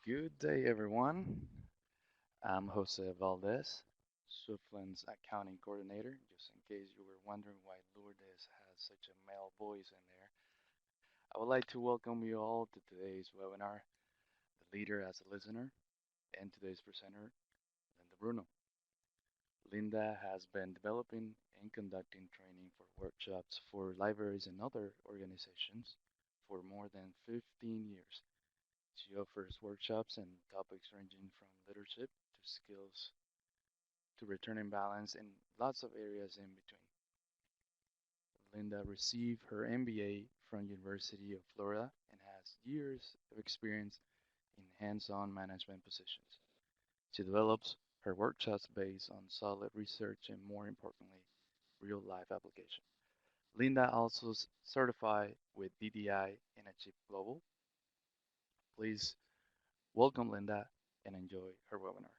Good day, everyone. I'm Jose Valdez, Swiftland's accounting coordinator. Just in case you were wondering why Lourdes has such a male voice in there, I would like to welcome you all to today's webinar, The Leader as a Listener, and today's presenter, Linda Bruno. Linda has been developing and conducting training for workshops for libraries and other organizations for more than 15 years. She offers workshops and topics ranging from leadership to skills to returning balance and lots of areas in between. Linda received her MBA from University of Florida and has years of experience in hands-on management positions. She develops her workshops based on solid research and, more importantly, real-life application. Linda also certified with DDI and Achieve Global. Please welcome Linda and enjoy her webinar.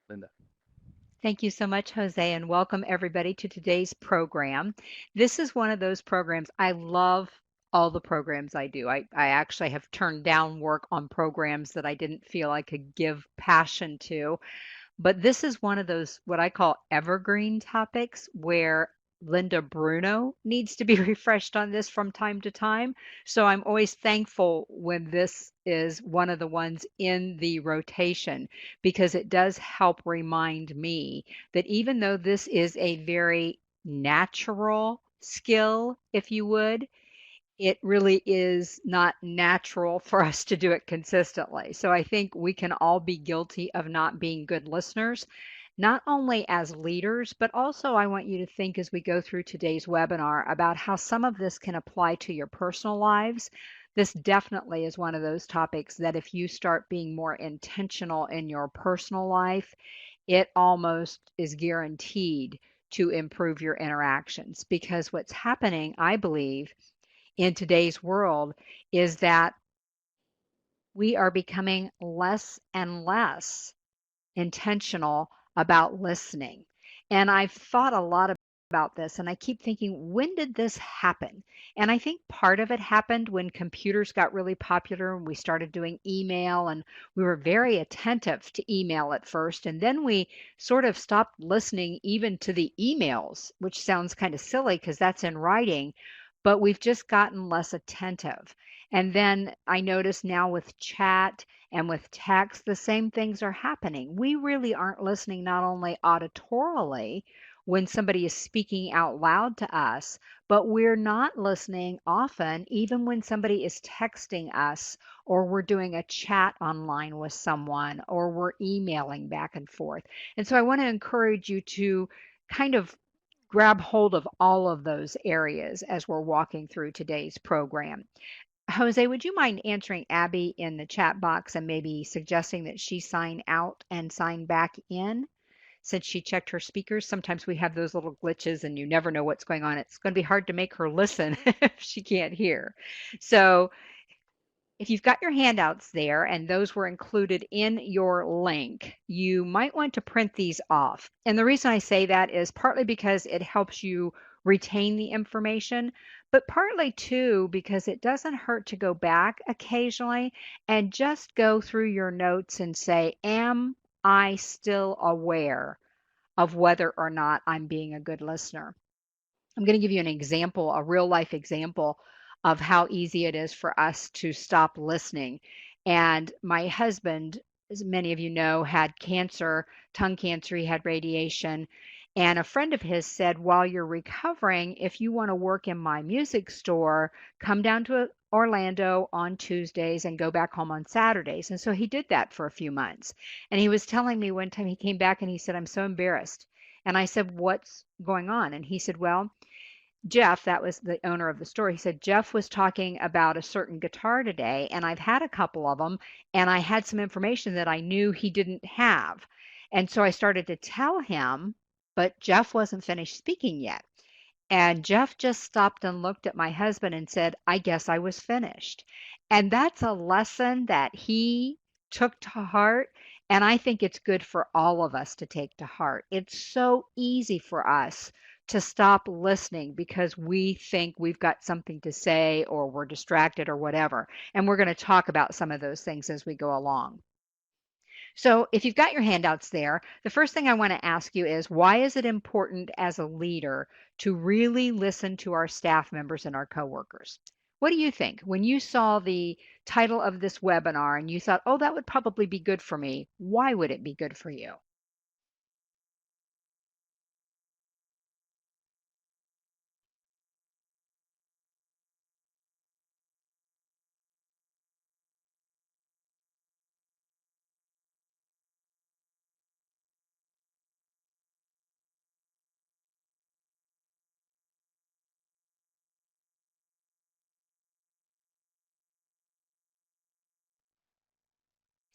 Linda. Thank you so much, Jose, and welcome everybody to today's program. This is one of those programs I love. All the programs I do. I actually have turned down work on programs that I didn't feel I could give passion to. But this is one of those what I call evergreen topics where Linda Bruno needs to be refreshed on this from time to time. So I'm always thankful when this is one of the ones in the rotation because it does help remind me that even though this is a very natural skill, if you would, it really is not natural for us to do it consistently. So I think we can all be guilty of not being good listeners, not only as leaders, but also I want you to think as we go through today's webinar about how some of this can apply to your personal lives. This definitely is one of those topics that if you start being more intentional in your personal life, it almost is guaranteed to improve your interactions because what's happening, I believe, in today's world is that we are becoming less and less intentional about listening. And I've thought a lot about this and I keep thinking, when did this happen? And I think part of it happened when computers got really popular and we started doing email and we were very attentive to email at first. And then we sort of stopped listening even to the emails, which sounds kind of silly because that's in writing, but we've just gotten less attentive. And then I notice now with chat and with text, the same things are happening. We really aren't listening not only auditorily when somebody is speaking out loud to us, but we're not listening often, even when somebody is texting us or we're doing a chat online with someone or we're emailing back and forth. And so I want to encourage you to kind of grab hold of all of those areas as we're walking through today's program. Jose, would you mind answering Abby in the chat box and maybe suggesting that she sign out and sign back in since she checked her speakers? Sometimes we have those little glitches and you never know what's going on. It's going to be hard to make her listen if she can't hear. So if you've got your handouts there and those were included in your link, you might want to print these off. And the reason I say that is partly because it helps you retain the information, but partly too because it doesn't hurt to go back occasionally and just go through your notes and say, am I still aware of whether or not I'm being a good listener? I'm going to give you an example, a real life example of how easy it is for us to stop listening. And my husband, as many of you know, had cancer, tongue cancer, he had radiation. And a friend of his said, while you're recovering, if you want to work in my music store, come down to Orlando on Tuesdays and go back home on Saturdays. And so he did that for a few months. And he was telling me one time he came back and he said, I'm so embarrassed. And I said, what's going on? And he said, well, Jeff, that was the owner of the store, he said, Jeff was talking about a certain guitar today, and I've had a couple of them, and I had some information that I knew he didn't have. And so I started to tell him, but Jeff wasn't finished speaking yet. And Jeff just stopped and looked at my husband and said, I guess I was finished. And that's a lesson that he took to heart. And I think it's good for all of us to take to heart. It's so easy for us to stop listening because we think we've got something to say or we're distracted or whatever. And we're going to talk about some of those things as we go along. So, if you've got your handouts there, the first thing I want to ask you is why is it important as a leader to really listen to our staff members and our coworkers? What do you think? When you saw the title of this webinar and you thought, oh, that would probably be good for me, why would it be good for you?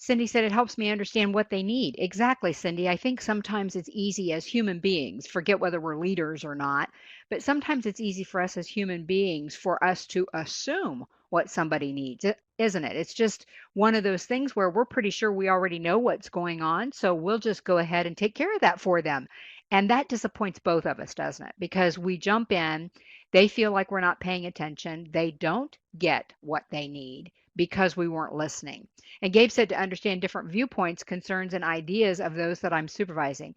Cindy said it helps me understand what they need. Exactly, Cindy. I think sometimes it's easy as human beings, forget whether we're leaders or not, but sometimes it's easy for us as human beings for us to assume what somebody needs, isn't it? It's just one of those things where we're pretty sure we already know what's going on, so we'll just go ahead and take care of that for them. And that disappoints both of us, doesn't it? Because we jump in, they feel like we're not paying attention, they don't get what they need because we weren't listening. And Gabe said to understand different viewpoints, concerns, and ideas of those that I'm supervising.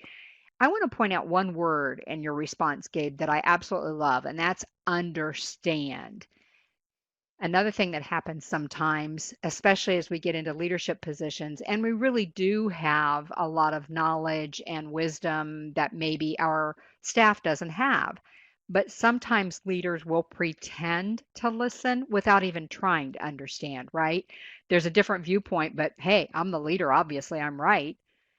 I want to point out one word in your response, Gabe, that I absolutely love, and that's understand. Another thing that happens sometimes, especially as we get into leadership positions, and we really do have a lot of knowledge and wisdom that maybe our staff doesn't have. But sometimes leaders will pretend to listen without even trying to understand, right? There's a different viewpoint, but hey, I'm the leader. Obviously, I'm right.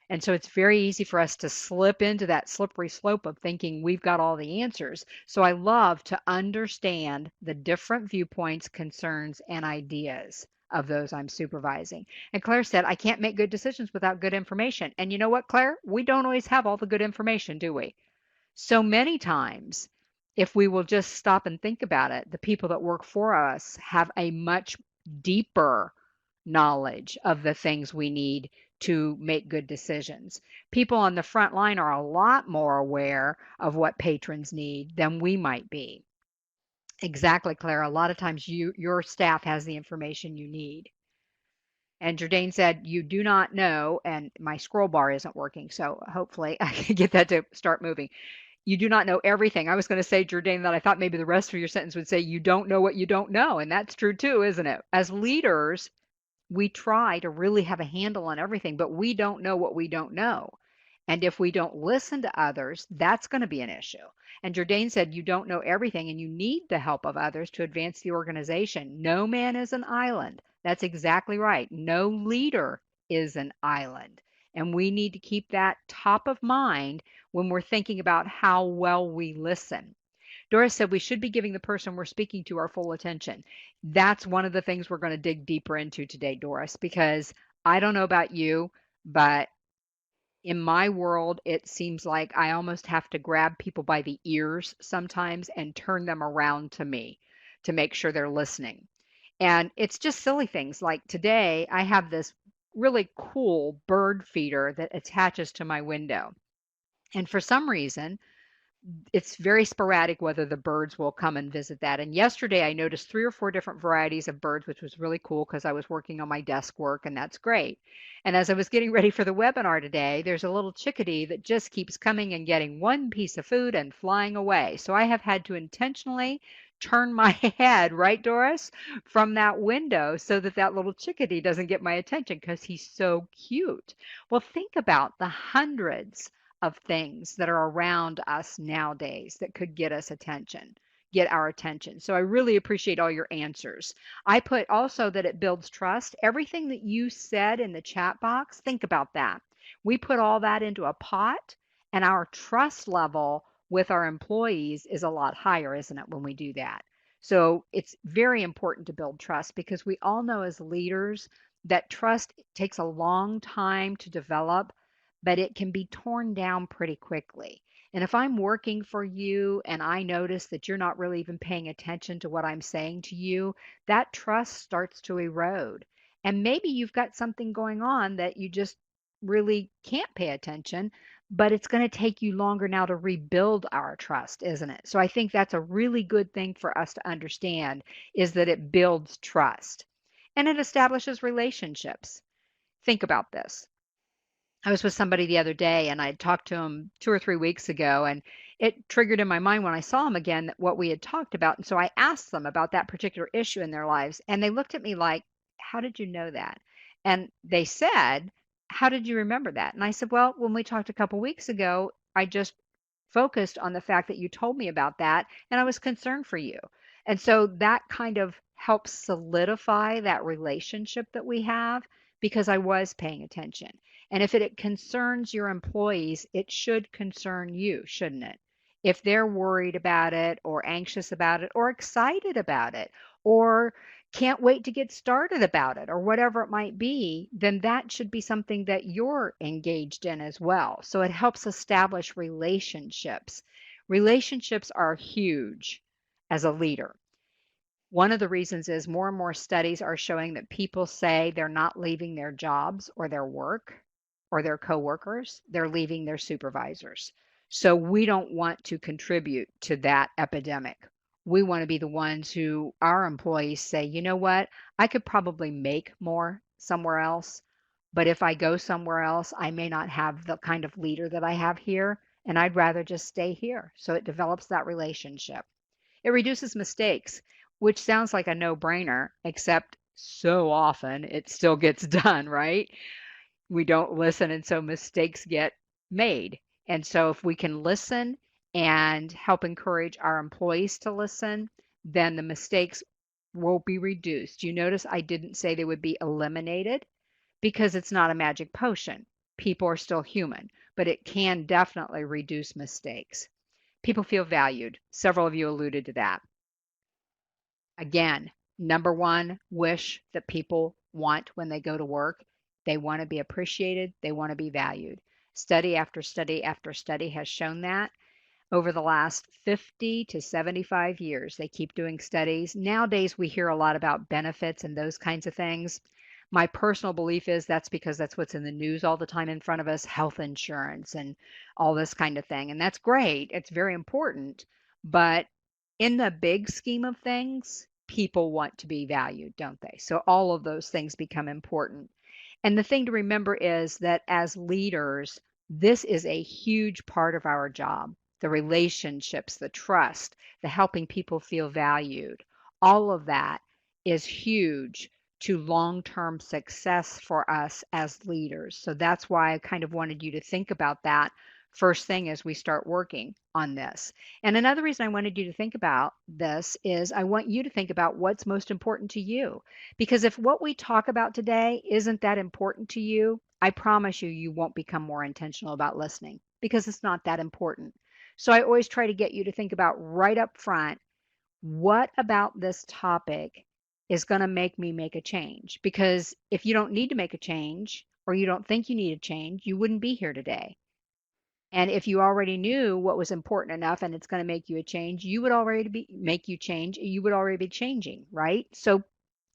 And so it's very easy for us to slip into that slippery slope of thinking we've got all the answers. So I love to understand the different viewpoints, concerns, and ideas of those I'm supervising. And Claire said, I can't make good decisions without good information. And you know what, Claire? We don't always have all the good information, do we? So many times, if we will just stop and think about it, the people that work for us have a much deeper knowledge of the things we need to make good decisions. People on the front line are a lot more aware of what patrons need than we might be. Exactly, Claire. A lot of times your staff has the information you need. And Jardine said, you do not know, and my scroll bar isn't working, so hopefully I can get that to start moving. You do not know everything. I was going to say, Jardine, that I thought maybe the rest of your sentence would say, you don't know what you don't know. And that's true too, isn't it? As leaders, we try to really have a handle on everything, but we don't know what we don't know. And if we don't listen to others, that's going to be an issue. And Jourdain said, you don't know everything and you need the help of others to advance the organization. No man is an island. That's exactly right. No leader is an island. And we need to keep that top of mind when we're thinking about how well we listen. Doris said we should be giving the person we're speaking to our full attention. That's one of the things we're going to dig deeper into today, Doris, because I don't know about you, but in my world, it seems like I almost have to grab people by the ears sometimes and turn them around to me to make sure they're listening. And it's just silly things like today, I have this really cool bird feeder that attaches to my window. And for some reason, it's very sporadic whether the birds will come and visit that. And yesterday I noticed 3 or 4 different varieties of birds, which was really cool because I was working on my desk work, and that's great. And as I was getting ready for the webinar today, there's a little chickadee that just keeps coming and getting one piece of food and flying away. So I have had to intentionally turn my head, right, Doris, from that window so that that little chickadee doesn't get my attention because he's so cute. Well, think about the hundreds of things that are around us nowadays that could get our attention. So I really appreciate all your answers. I put also that it builds trust. Everything that you said in the chat box, think about that. We put all that into a pot, and our trust level with our employees is a lot higher, isn't it, when we do that? So it's very important to build trust because we all know as leaders that trust takes a long time to develop, but it can be torn down pretty quickly. And if I'm working for you and I notice that you're not really even paying attention to what I'm saying to you, that trust starts to erode. And maybe you've got something going on that you just really can't pay attention, but it's going to take you longer now to rebuild our trust, isn't it? So I think that's a really good thing for us to understand is that it builds trust and it establishes relationships. Think about this. I was with somebody the other day and I had talked to him 2 or 3 weeks ago, and it triggered in my mind when I saw him again that what we had talked about. And so I asked them about that particular issue in their lives, and they looked at me like, "How did you know that?" And they said, "How did you remember that?" And I said, "Well, when we talked a couple weeks ago, I just focused on the fact that you told me about that, and I was concerned for you." And so that kind of helps solidify that relationship that we have because I was paying attention. And if it concerns your employees, it should concern you, shouldn't it? If they're worried about it or anxious about it or excited about it or can't wait to get started about it or whatever it might be, then that should be something that you're engaged in as well. So it helps establish relationships. Relationships are huge as a leader. One of the reasons is more and more studies are showing that people say they're not leaving their jobs or their work or their coworkers, they're leaving their supervisors. So we don't want to contribute to that epidemic. We want to be the ones who our employees say, you know what, I could probably make more somewhere else, but if I go somewhere else, I may not have the kind of leader that I have here, and I'd rather just stay here. So it develops that relationship. It reduces mistakes, which sounds like a no-brainer, except so often it still gets done, right? We don't listen, and so mistakes get made. And so if we can listen and help encourage our employees to listen, then the mistakes will be reduced. You notice I didn't say they would be eliminated because it's not a magic potion. People are still human, but it can definitely reduce mistakes. People feel valued. Several of you alluded to that. Again, number one wish that people want when they go to work, they want to be appreciated, they want to be valued. Study after study after study has shown that over the last 50 to 75 years. They keep doing studies. Nowadays, we hear a lot about benefits and those kinds of things. My personal belief is that's because that's what's in the news all the time in front of us, health insurance and all this kind of thing. And that's great. It's very important. But in the big scheme of things, people want to be valued, don't they? So all of those things become important. And the thing to remember is that as leaders, this is a huge part of our job. The relationships, the trust, the helping people feel valued, all of that is huge to long term success for us as leaders. So that's why I kind of wanted you to think about that first thing as we start working on this. And another reason I wanted you to think about this is I want you to think about what's most important to you. Because if what we talk about today isn't that important to you, I promise you, you won't become more intentional about listening because it's not that important. So I always try to get you to think about right up front what about this topic is going to make me make a change? Because if you don't need to make a change or you don't think you need a change, you wouldn't be here today. And if you already knew what was important enough and it's going to make you a change, you would already be make you change, you would already be changing, right? So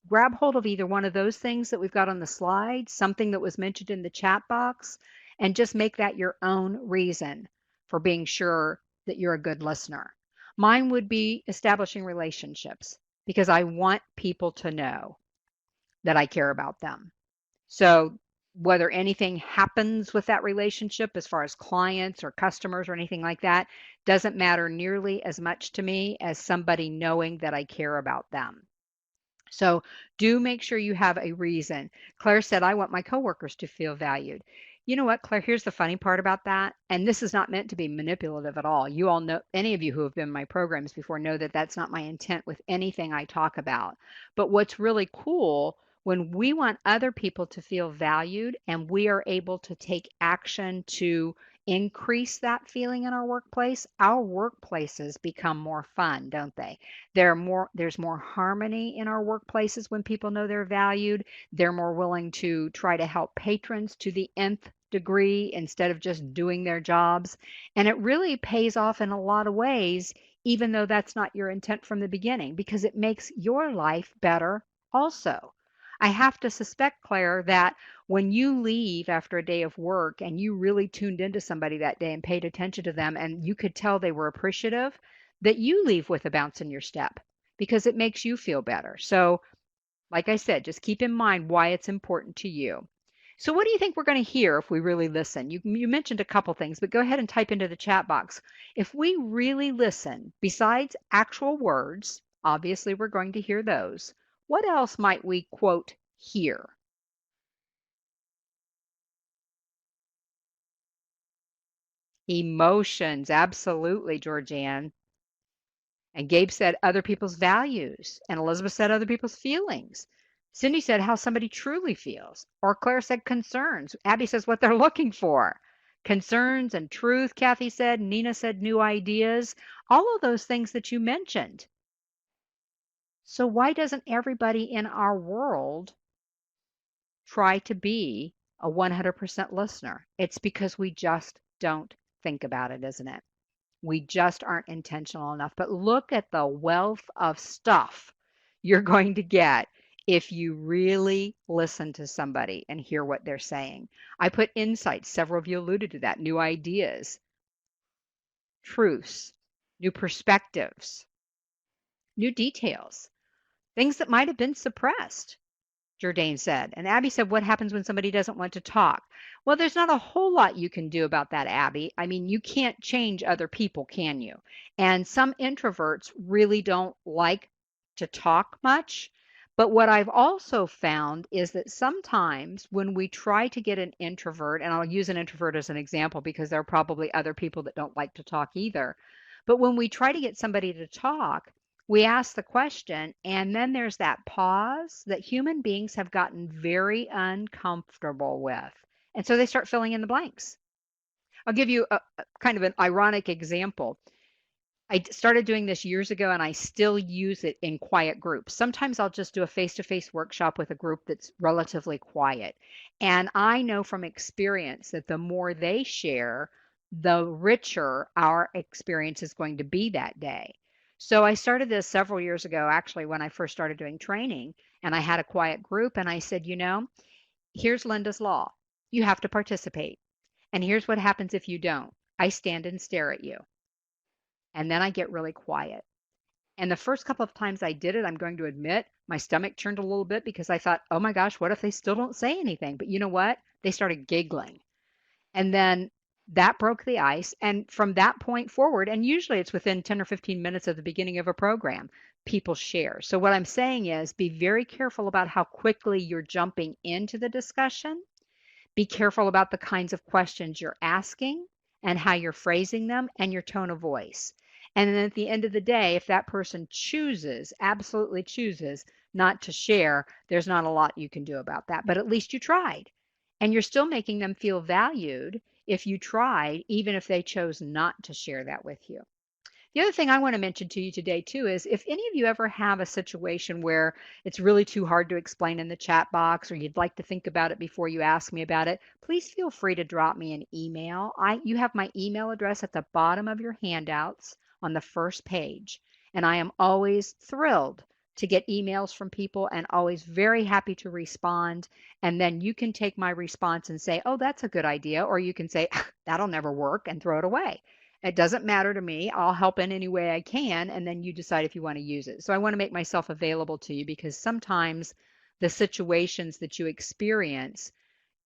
grab hold of either one of those things that we've got on the slide, something that was mentioned in the chat box, and just make that your own reason for being sure that you're a good listener. Mine would be establishing relationships because I want people to know that I care about them. So whether anything happens with that relationship as far as clients or customers or anything like that doesn't matter nearly as much to me as somebody knowing that I care about them. So do make sure you have a reason. Claire said, I want my coworkers to feel valued. You know what, Claire? Here's the funny part about that. And this is not meant to be manipulative at all. You all know, any of you who have been in my programs before know that that's not my intent with anything I talk about. But what's really cool when we want other people to feel valued and we are able to take action to increase that feeling in our workplaces become more fun, don't they? There's more harmony in our workplaces when people know they're valued. They're more willing to try to help patrons to the nth degree instead of just doing their jobs. And it really pays off in a lot of ways, even though that's not your intent from the beginning, because it makes your life better also. I have to suspect, Claire, that When you leave after a day of work and you really tuned into somebody that day and paid attention to them and you could tell they were appreciative, that you leave with a bounce in your step because it makes you feel better. So, like I said, just keep in mind why it's important to you. So, what do you think we're going to hear if we really listen? You mentioned a couple things, but go ahead and type into the chat box. If we really listen, besides actual words, obviously we're going to hear those. What else might we quote hear? Emotions, absolutely, Georgianne. And Gabe said other people's values. And Elizabeth said other people's feelings. Cindy said how somebody truly feels. Or Claire said concerns. Abby says what they're looking for. Concerns and truth, Kathy said. Nina said new ideas. All of those things that you mentioned. So why doesn't everybody in our world try to be a 100% listener? It's because we just don't think about it, isn't it? We just aren't intentional enough. But look at the wealth of stuff you're going to get if you really listen to somebody and hear what they're saying. I put insights, several of you alluded to that, new ideas, truths, new perspectives, new details, things that might have been suppressed. Jourdain said. And Abby said, what happens when somebody doesn't want to talk? Well, there's not a whole lot you can do about that, Abby. I mean, you can't change other people, can you? And some introverts really don't like to talk much. But what I've also found is that sometimes when we try to get an introvert, and I'll use an introvert as an example because there are probably other people that don't like to talk either. But when we try to get somebody to talk, we ask the question, and then there's that pause that human beings have gotten very uncomfortable with. And so they start filling in the blanks. I'll give you a kind of an ironic example. I started doing this years ago and I still use it in quiet groups. Sometimes I'll just do a face to face workshop with a group that's relatively quiet. And I know from experience that the more they share, the richer our experience is going to be that day. So I started this several years ago, actually, when I first started doing training, and I had a quiet group. And I said, here's Linda's law. You have to participate. And here's what happens if you don't. I stand and stare at you. And then I get really quiet. And the first couple of times I did it, I'm going to admit, my stomach churned a little bit because I thought, oh my gosh, what if they still don't say anything? But you know what? They started giggling. And then that broke the ice. And from that point forward, and usually it's within 10 or 15 minutes of the beginning of a program, people share. So what I'm saying is be very careful about how quickly you're jumping into the discussion. Be careful about the kinds of questions you're asking and how you're phrasing them and your tone of voice. And then at the end of the day, if that person chooses, absolutely chooses not to share, there's not a lot you can do about that. But at least you tried. And you're still making them feel valued if you tried, even if they chose not to share that with you. The other thing I want to mention to you today, too, is if any of you ever have a situation where it's really too hard to explain in the chat box or you'd like to think about it before you ask me about it, please feel free to drop me an email. You have my email address at the bottom of your handouts on the first page. And I am always thrilled to get emails from people and always very happy to respond. And then you can take my response and say, oh, that's a good idea. Or you can say, that'll never work and throw it away. It doesn't matter to me. I'll help in any way I can, and then you decide if you want to use it. So I want to make myself available to you because sometimes the situations that you experience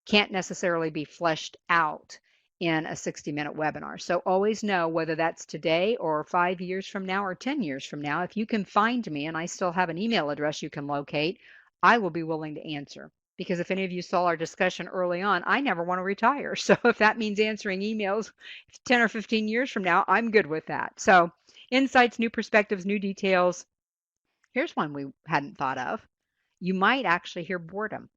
can't necessarily be fleshed out in a 60-minute webinar. So always know whether that's today or 5 years from now or 10 years from now, if you can find me and I still have an email address you can locate, I will be willing to answer. Because if any of you saw our discussion early on, I never want to retire. So if that means answering emails 10 or 15 years from now, I'm good with that. So insights, new perspectives, new details. Here's one we hadn't thought of. You might actually hear boredom.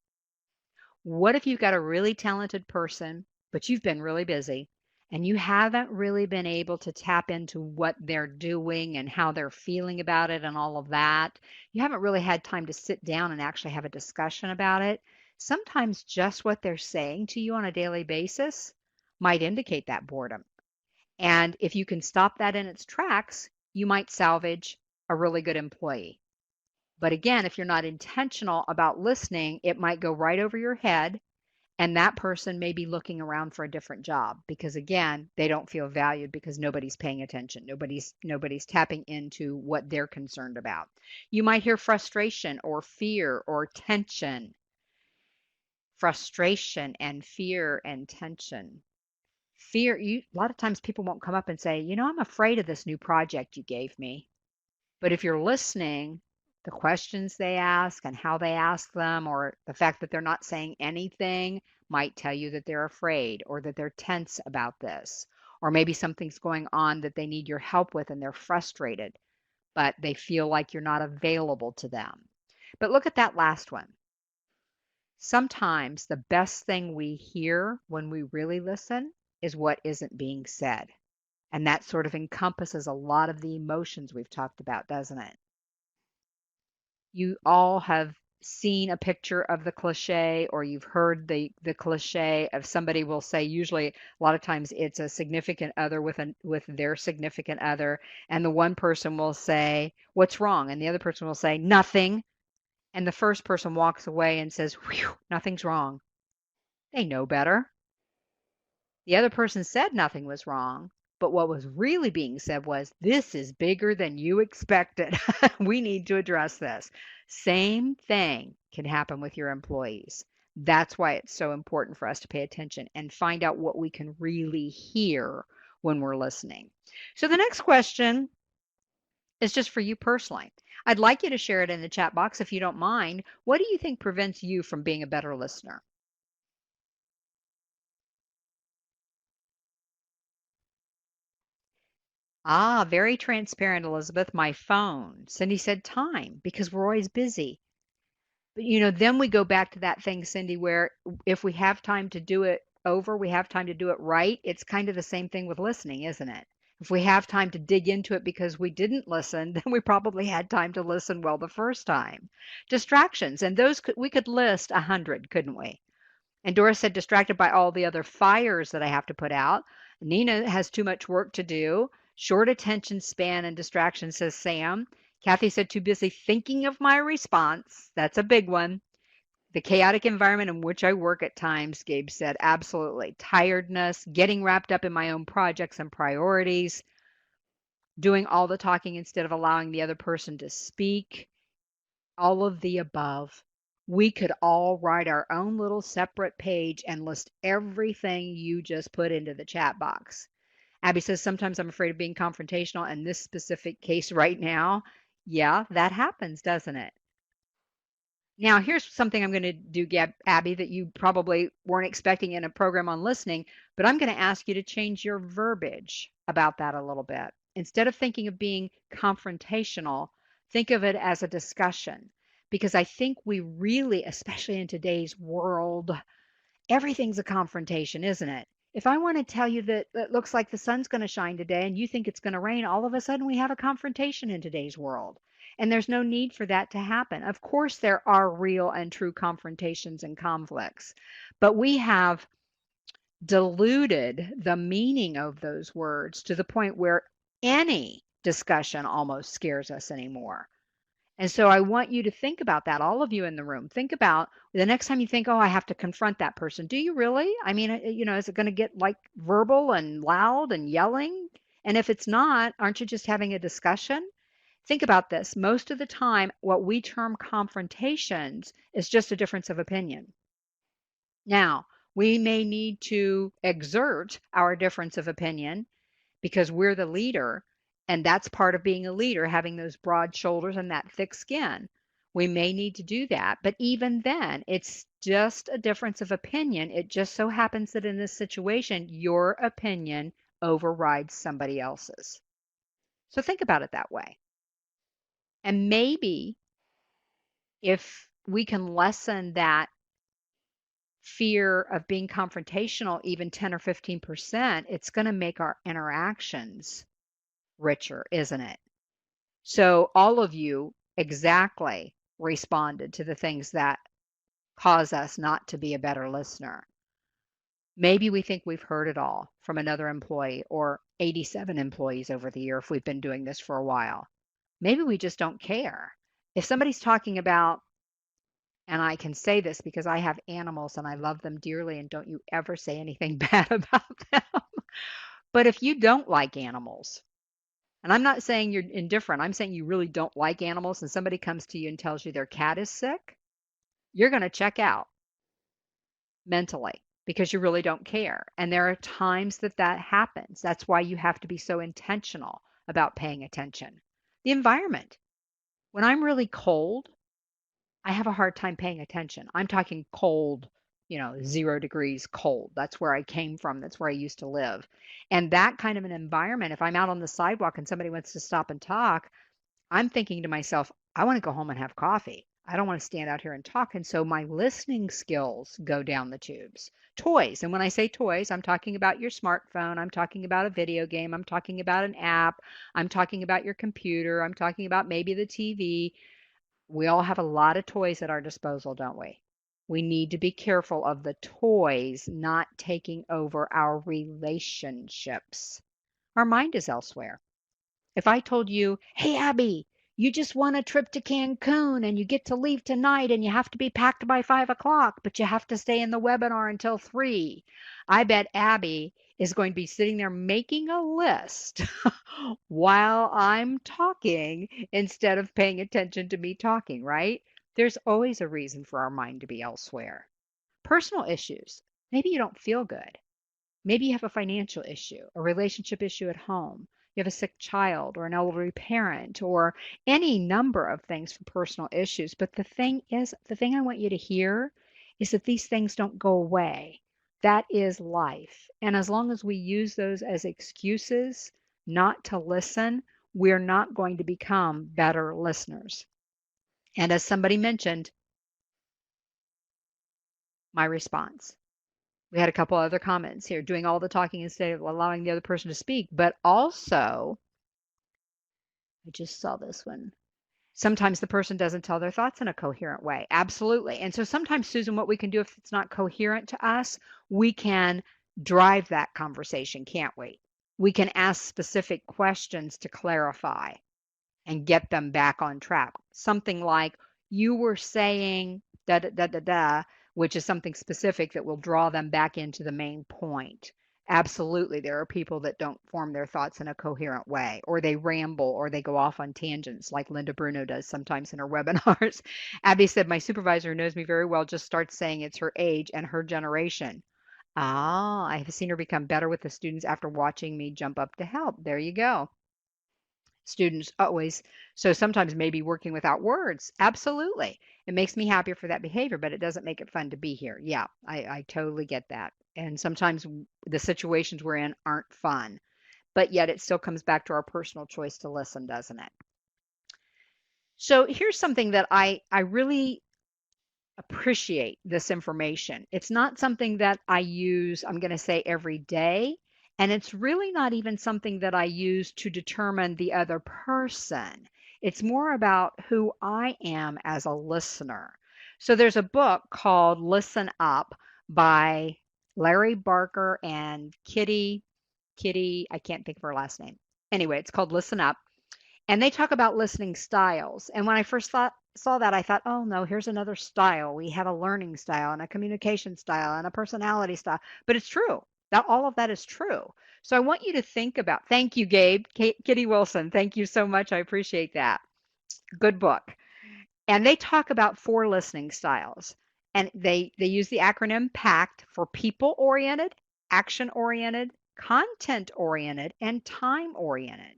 What if you've got a really talented person, but you've been really busy and you haven't really been able to tap into what they're doing and how they're feeling about it and all of that? You haven't really had time to sit down and actually have a discussion about it. Sometimes just what they're saying to you on a daily basis might indicate that boredom. And if you can stop that in its tracks, you might salvage a really good employee. But again, if you're not intentional about listening, it might go right over your head And that person may be looking around for a different job because again, they don't feel valued because nobody's paying attention. Nobody's tapping into what they're concerned about. You might hear frustration or fear or tension. Frustration and fear and tension. Fear, a lot of times people won't come up and say, I'm afraid of this new project you gave me. But if you're listening, the questions they ask and how they ask them, or the fact that they're not saying anything, might tell you that they're afraid or that they're tense about this. Or maybe something's going on that they need your help with and they're frustrated, but they feel like you're not available to them. But look at that last one. Sometimes the best thing we hear when we really listen is what isn't being said. And that sort of encompasses a lot of the emotions we've talked about, doesn't it? You all have seen a picture of the cliche, or you've heard the cliche of somebody will say, usually a lot of times it's a significant other with their significant other, and the one person will say, "What's wrong?" and the other person will say, "Nothing." And the first person walks away and says, "Whew, nothing's wrong." They know better. The other person said nothing was wrong, but what was really being said was, "This is bigger than you expected. We need to address this." Same thing can happen with your employees. That's why it's so important for us to pay attention and find out what we can really hear when we're listening. So the next question is just for you personally. I'd like you to share it in the chat box if you don't mind. What do you think prevents you from being a better listener? Ah, very transparent, Elizabeth. My phone. Cindy said time because we're always busy. But then we go back to that thing, Cindy, where if we have time to do it over, we have time to do it right. It's kind of the same thing with listening, isn't it? If we have time to dig into it because we didn't listen, then we probably had time to listen well the first time. Distractions, and those we could list 100, couldn't we? And Doris said, distracted by all the other fires that I have to put out. Nina has too much work to do. Short attention span and distraction, says Sam. Kathy said, too busy thinking of my response. That's a big one. The chaotic environment in which I work at times, Gabe said, absolutely. Tiredness, getting wrapped up in my own projects and priorities, doing all the talking instead of allowing the other person to speak, all of the above. We could all write our own little separate page and list everything you just put into the chat box. Abby says, sometimes I'm afraid of being confrontational. In this specific case right now, yeah, that happens, doesn't it? Now, here's something I'm going to do, Abby, that you probably weren't expecting in a program on listening, but I'm going to ask you to change your verbiage about that a little bit. Instead of thinking of being confrontational, think of it as a discussion. Because I think we really, especially in today's world, everything's a confrontation, isn't it? If I want to tell you that it looks like the sun's going to shine today and you think it's going to rain, all of a sudden we have a confrontation in today's world. And there's no need for that to happen. Of course, there are real and true confrontations and conflicts, but we have diluted the meaning of those words to the point where any discussion almost scares us anymore. And so I want you to think about that, all of you in the room. Think about the next time you think, oh, I have to confront that person. Do you really? I mean, is it going to get like verbal and loud and yelling? And if it's not, aren't you just having a discussion? Think about this. Most of the time, what we term confrontations is just a difference of opinion. Now, we may need to exert our difference of opinion because we're the leader. And that's part of being a leader, having those broad shoulders and that thick skin. We may need to do that. But even then, it's just a difference of opinion. It just so happens that in this situation, your opinion overrides somebody else's. So think about it that way. And maybe if we can lessen that fear of being confrontational even 10 or 15%, it's going to make our interactions richer, isn't it? So all of you exactly responded to the things that cause us not to be a better listener. Maybe we think we've heard it all from another employee or 87 employees over the year if we've been doing this for a while. Maybe we just don't care. If somebody's talking about And I can say this because I have animals and I love them dearly, and don't you ever say anything bad about them. But if you don't like animals, and I'm not saying you're indifferent, I'm saying you really don't like animals, and somebody comes to you and tells you their cat is sick, you're going to check out mentally because you really don't care. And there are times that that happens. That's why you have to be so intentional about paying attention. The environment. When I'm really cold, I have a hard time paying attention. I'm talking cold, 0 degrees cold. That's where I came from. That's where I used to live. And that kind of an environment, if I'm out on the sidewalk and somebody wants to stop and talk, I'm thinking to myself, I want to go home and have coffee. I don't want to stand out here and talk. And so my listening skills go down the tubes. Toys. And when I say toys, I'm talking about your smartphone. I'm talking about a video game. I'm talking about an app. I'm talking about your computer. I'm talking about maybe the TV. We all have a lot of toys at our disposal, don't we? We need to be careful of the toys not taking over our relationships. Our mind is elsewhere. If I told you, hey, Abby, you just won a trip to Cancun and you get to leave tonight and you have to be packed by 5 o'clock, but you have to stay in the webinar until 3, I bet Abby is going to be sitting there making a list while I'm talking instead of paying attention to me talking, right? There's always a reason for our mind to be elsewhere. Personal issues. Maybe you don't feel good. Maybe you have a financial issue, a relationship issue at home. You have a sick child or an elderly parent or any number of things for personal issues. But the thing I want you to hear is that these things don't go away. That is life. And as long as we use those as excuses not to listen, we're not going to become better listeners. And as somebody mentioned, my response. We had a couple other comments here, doing all the talking instead of allowing the other person to speak. But also, I just saw this one. Sometimes the person doesn't tell their thoughts in a coherent way. Absolutely. And so sometimes, Susan, what we can do if it's not coherent to us, we can drive that conversation, can't we? We can ask specific questions to clarify and get them back on track. Something like, you were saying da da da da da, which is something specific that will draw them back into the main point. Absolutely, there are people that don't form their thoughts in a coherent way, or they ramble, or they go off on tangents, like Linda Bruno does sometimes in her webinars. Abby said, my supervisor who knows me very well just starts saying it's her age and her generation. Ah, I have seen her become better with the students after watching me jump up to help. There you go. Students always, so sometimes maybe working without words. Absolutely. It makes me happier for that behavior, but it doesn't make it fun to be here. Yeah, I totally get that. And sometimes the situations we're in aren't fun, but yet it still comes back to our personal choice to listen, doesn't it? So here's something that I really appreciate this information. It's not something that I use, I'm going to say, every day. And it's really not even something that I use to determine the other person. It's more about who I am as a listener. So there's a book called Listen Up by Larry Barker and Kitty, I can't think of her last name. Anyway, it's called Listen Up. And they talk about listening styles. And when I first saw that, I thought, oh no, here's another style. We have a learning style and a communication style and a personality style. But it's true. That all of that is true. So I want you to think about, thank you, Gabe, Kitty Wilson. Thank you so much. I appreciate that. Good book. And they talk about 4 listening styles. And they use the acronym PACT for people oriented, action oriented, content oriented, and time oriented.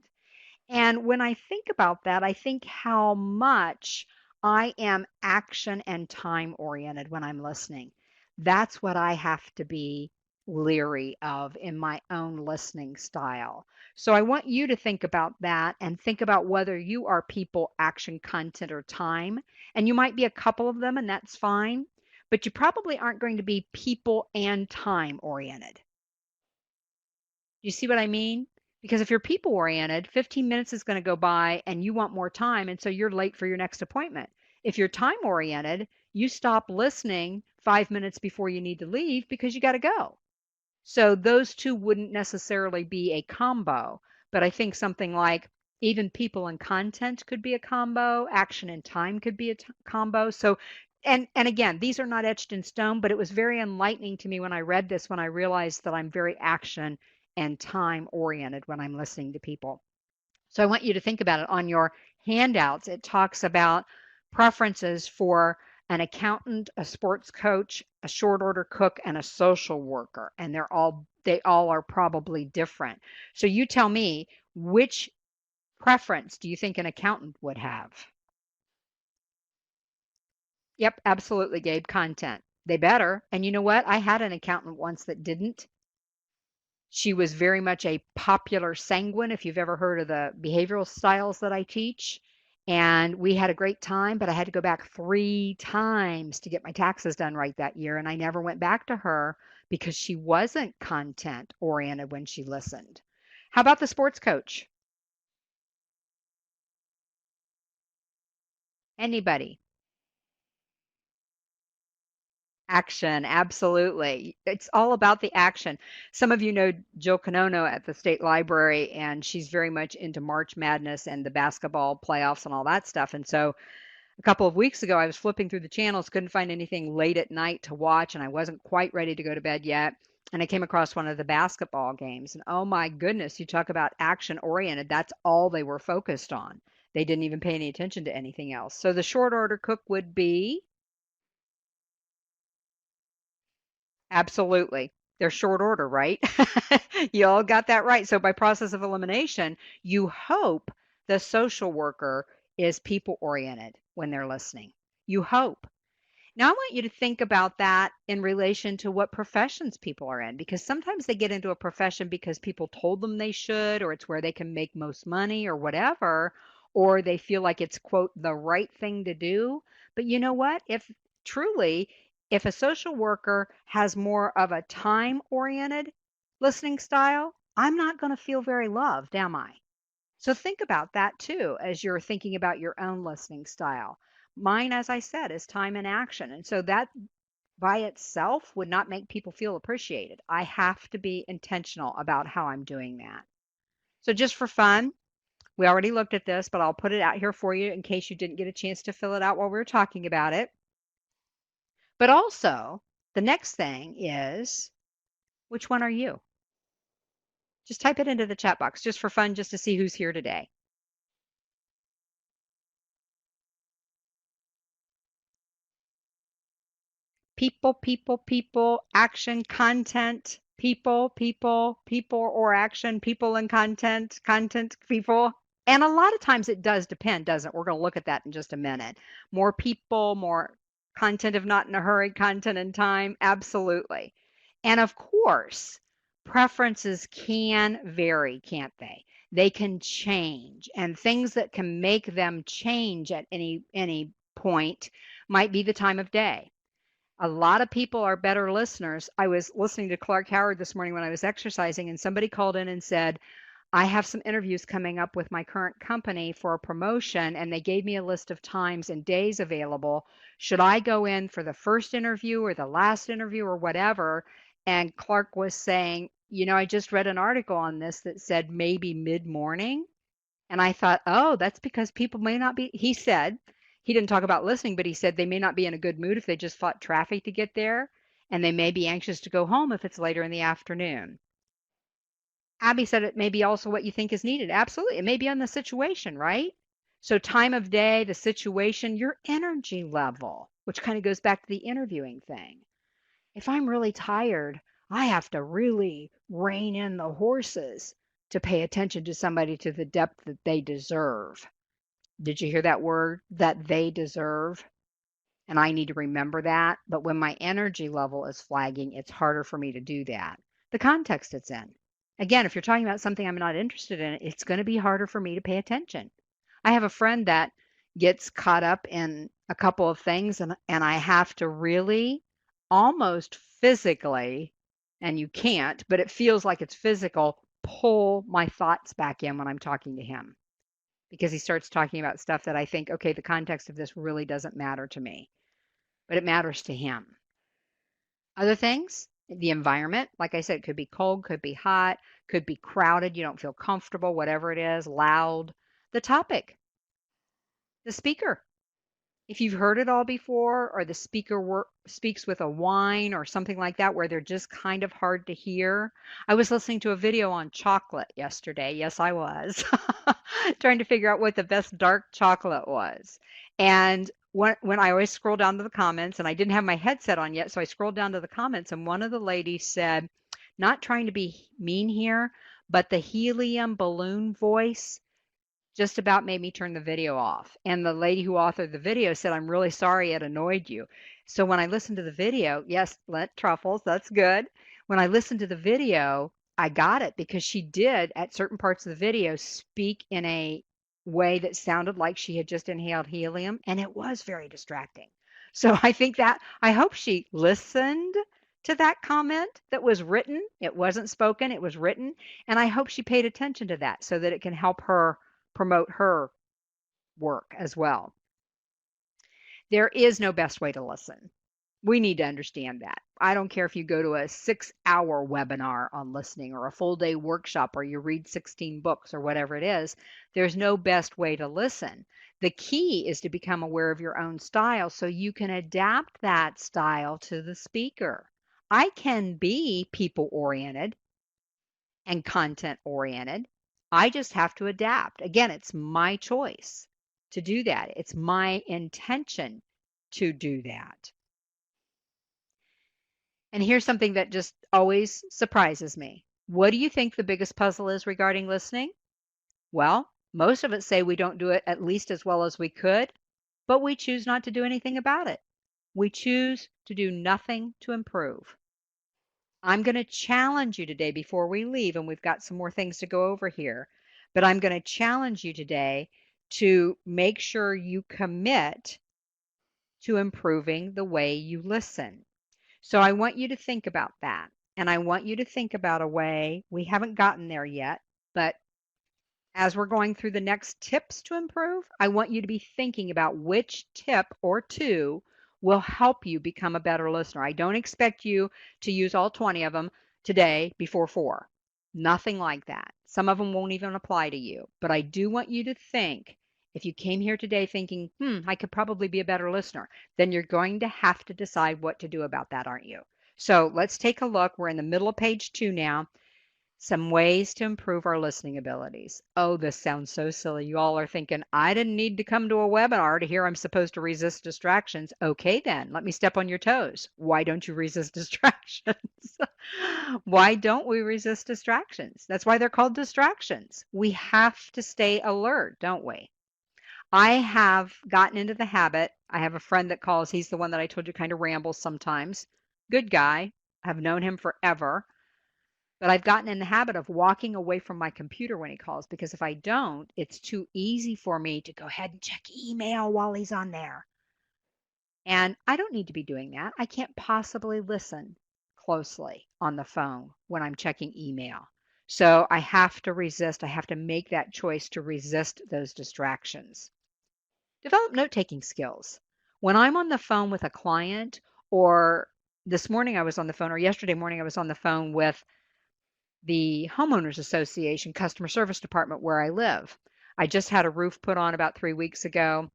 And when I think about that, I think how much I am action and time oriented when I'm listening. That's what I have to be leery of in my own listening style. So I want you to think about that and think about whether you are people, action, content, or time. And you might be a couple of them, and that's fine. But you probably aren't going to be people and time oriented. You see what I mean? Because if you're people oriented, 15 minutes is going to go by and you want more time. And so you're late for your next appointment. If you're time oriented, you stop listening 5 minutes before you need to leave because you got to go. So those two wouldn't necessarily be a combo. But I think something like even people and content could be a combo, action and time could be a combo. So and again, these are not etched in stone, but it was very enlightening to me when I read this, when I realized that I'm very action and time oriented when I'm listening to people. So I want you to think about it. On your handouts. It talks about preferences for an accountant, a sports coach, a short order cook, and a social worker. And they all are probably different. So you tell me, which preference do you think an accountant would have? Yep, absolutely, Gabe. Content. They better. And you know what? I had an accountant once that didn't. She was very much a popular sanguine, if you've ever heard of the behavioral styles that I teach. And we had a great time, but I had to go back 3 times to get my taxes done right that year. And I never went back to her because she wasn't content oriented when she listened. How about the sports coach? Anybody? Action, absolutely. It's all about the action. Some of you know Jill Canono at the State Library, and she's very much into March Madness and the basketball playoffs and all that stuff. And so a couple of weeks ago, I was flipping through the channels, couldn't find anything late at night to watch, and I wasn't quite ready to go to bed yet. And I came across one of the basketball games, and oh my goodness, you talk about action oriented. That's all they were focused on. They didn't even pay any attention to anything else. So the short order cook would be absolutely. They're short order, right? You all got that right. So by process of elimination, you hope the social worker is people oriented when they're listening. You hope. Now, I want you to think about that in relation to what professions people are in, because sometimes they get into a profession because people told them they should, or it's where they can make most money, or whatever, or they feel like it's, quote, the right thing to do. But you know what? If truly, if a social worker has more of a time oriented listening style, I'm not going to feel very loved, am I? So think about that too as you're thinking about your own listening style. Mine, as I said, is time and action. And so that by itself would not make people feel appreciated. I have to be intentional about how I'm doing that. So just for fun, we already looked at this, but I'll put it out here for you in case you didn't get a chance to fill it out while we were talking about it. But also, the next thing is, which one are you? Just type it into the chat box just for fun, just to see who's here today. People, people, people, action, content, people, people, people or action, people and content, content, people. And a lot of times it does depend, doesn't it? We're going to look at that in just a minute. More people, more content if not in a hurry, content and time. Absolutely. And of course, preferences can vary, can't they? They can change. And things that can make them change at any point might be the time of day. A lot of people are better listeners. I was listening to Clark Howard this morning when I was exercising, and somebody called in and said, I have some interviews coming up with my current company for a promotion, and they gave me a list of times and days available. Should I go in for the first interview or the last interview or whatever? And Clark was saying, I just read an article on this that said maybe mid morning. And I thought, oh, that's because people may not be, he said, he didn't talk about listening, but he said they may not be in a good mood if they just fought traffic to get there, and they may be anxious to go home if it's later in the afternoon. Abby said it may be also what you think is needed. Absolutely. It may be on the situation, right? So, time of day, the situation, your energy level, which kind of goes back to the interviewing thing. If I'm really tired, I have to really rein in the horses to pay attention to somebody to the depth that they deserve. Did you hear that word? That they deserve? And I need to remember that. But when my energy level is flagging, it's harder for me to do that. The context it's in. Again, if you're talking about something I'm not interested in, it's going to be harder for me to pay attention. I have a friend that gets caught up in a couple of things, and I have to really almost physically, and you can't, but it feels like it's physical, pull my thoughts back in when I'm talking to him because he starts talking about stuff that I think, okay, the context of this really doesn't matter to me, but it matters to him. Other things, the environment, like I said, it could be cold, could be hot, could be crowded, you don't feel comfortable, whatever it is, loud. The topic, the speaker. If you've heard it all before, or the speaker speaks with a whine or something like that, where they're just kind of hard to hear. I was listening to a video on chocolate yesterday. Yes, I was trying to figure out what the best dark chocolate was. And when I always scroll down to the comments, and I didn't have my headset on yet, so I scrolled down to the comments, and one of the ladies said, not trying to be mean here, but the helium balloon voice just about made me turn the video off. And the lady who authored the video said, I'm really sorry it annoyed you. So when I listened to the video, yes, Lent truffles, that's good. When I listened to the video, I got it because she did, at certain parts of the video, speak in a way that sounded like she had just inhaled helium, and it was very distracting. So I think that, I hope she listened to that comment that was written. It wasn't spoken, it was written. And I hope she paid attention to that so that it can help her promote her work as well. There is no best way to listen. We need to understand that. I don't care if you go to a 6-hour webinar on listening or a full day workshop or you read 16 books or whatever it is, there's no best way to listen. The key is to become aware of your own style so you can adapt that style to the speaker. I can be people oriented and content oriented. I just have to adapt. Again, it's my choice to do that. It's my intention to do that. And here's something that just always surprises me. What do you think the biggest puzzle is regarding listening? Well, most of us say we don't do it at least as well as we could, but we choose not to do anything about it. We choose to do nothing to improve. I'm going to challenge you today before we leave, and we've got some more things to go over here, but I'm going to challenge you today to make sure you commit to improving the way you listen. So I want you to think about that. And I want you to think about a way, we haven't gotten there yet, but as we're going through the next tips to improve, I want you to be thinking about which tip or two will help you become a better listener. I don't expect you to use all 20 of them today before 4. Nothing like that. Some of them won't even apply to you. But I do want you to think, if you came here today thinking, I could probably be a better listener, then you're going to have to decide what to do about that, aren't you? So let's take a look. We're in the middle of page 2 now. Some ways to improve our listening abilities. Oh, this sounds so silly. You all are thinking, I didn't need to come to a webinar to hear I'm supposed to resist distractions. Okay, then, let me step on your toes. Why don't you resist distractions? Why don't we resist distractions? That's why they're called distractions. We have to stay alert, don't we? I have gotten into the habit. I have a friend that calls. He's the one that I told you kind of rambles sometimes. Good guy. I've known him forever. But I've gotten in the habit of walking away from my computer when he calls because if I don't, it's too easy for me to go ahead and check email while he's on there. And I don't need to be doing that. I can't possibly listen closely on the phone when I'm checking email. So I have to resist. I have to make that choice to resist those distractions. Develop note-taking skills. When I'm on the phone with a client, or this morning I was on the phone, or yesterday morning I was on the phone with the homeowners association customer service department where I live. I just had a roof put on about 3 weeks ago.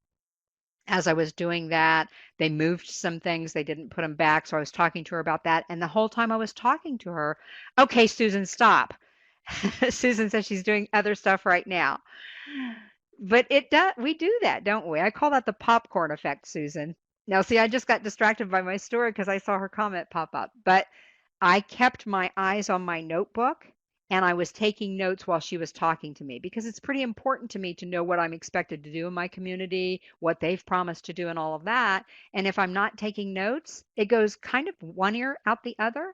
As I was doing that, they moved some things. They didn't put them back. So I was talking to her about that. And the whole time I was talking to her, okay, Susan, stop. Susan says she's doing other stuff right now. But it does, we do that, don't we? I call that the popcorn effect, Susan. Now, see, I just got distracted by my story because I saw her comment pop up. But I kept my eyes on my notebook and I was taking notes while she was talking to me because it's pretty important to me to know what I'm expected to do in my community, what they've promised to do, and all of that. And if I'm not taking notes, it goes kind of one ear out the other.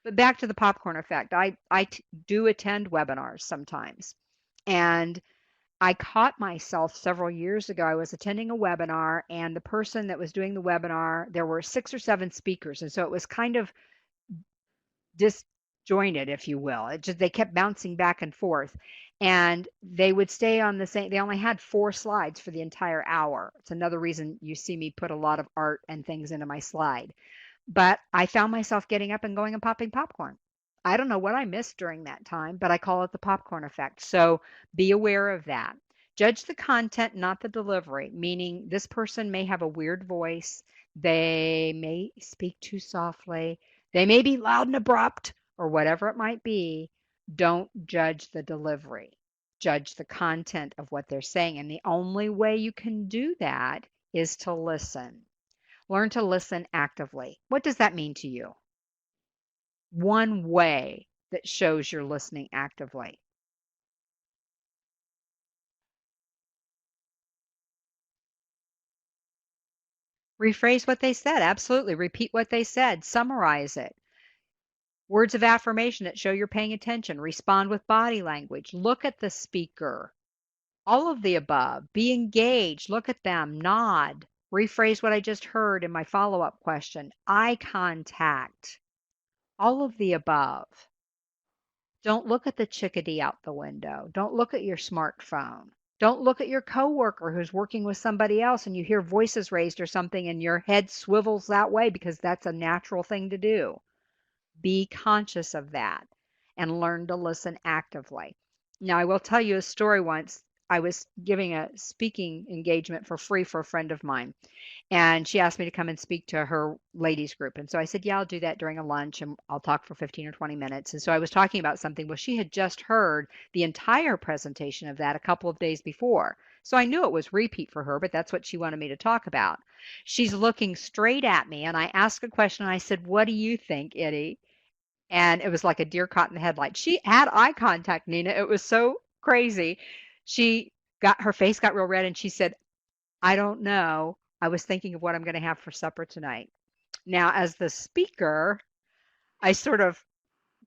But back to the popcorn effect, I do attend webinars sometimes. And I caught myself several years ago. I was attending a webinar, and the person that was doing the webinar, there were 6 or 7 speakers. And so it was kind of disjointed, if you will. It just, they kept bouncing back and forth, and they would stay on the same. They only had 4 slides for the entire hour. It's another reason you see me put a lot of art and things into my slide. But I found myself getting up and going and popping popcorn. I don't know what I missed during that time, but I call it the popcorn effect. So be aware of that. Judge the content, not the delivery, meaning this person may have a weird voice, they may speak too softly, they may be loud and abrupt, or whatever it might be. Don't judge the delivery. Judge the content of what they're saying. And the only way you can do that is to listen. Learn to listen actively. What does that mean to you? One way that shows you're listening actively. Rephrase what they said. Absolutely. Repeat what they said. Summarize it. Words of affirmation that show you're paying attention. Respond with body language. Look at the speaker. All of the above. Be engaged. Look at them. Nod. Rephrase what I just heard in my follow-up question. Eye contact. All of the above. Don't look at the chickadee out the window. Don't look at your smartphone. Don't look at your coworker who's working with somebody else and you hear voices raised or something and your head swivels that way because that's a natural thing to do. Be conscious of that and learn to listen actively. Now, I will tell you a story once. I was giving a speaking engagement for free for a friend of mine, and she asked me to come and speak to her ladies group. And so I said, yeah, I'll do that during a lunch and I'll talk for 15 or 20 minutes. And so I was talking about something. Well, she had just heard the entire presentation of that a couple of days before. So I knew it was repeat for her, but that's what she wanted me to talk about. She's looking straight at me and I asked a question and I said, what do you think, Itty? And it was like a deer caught in the headlight. She had eye contact, Nina. It was so crazy. She got her face got real red and she said, I don't know. I was thinking of what I'm going to have for supper tonight. Now, as the speaker, I sort of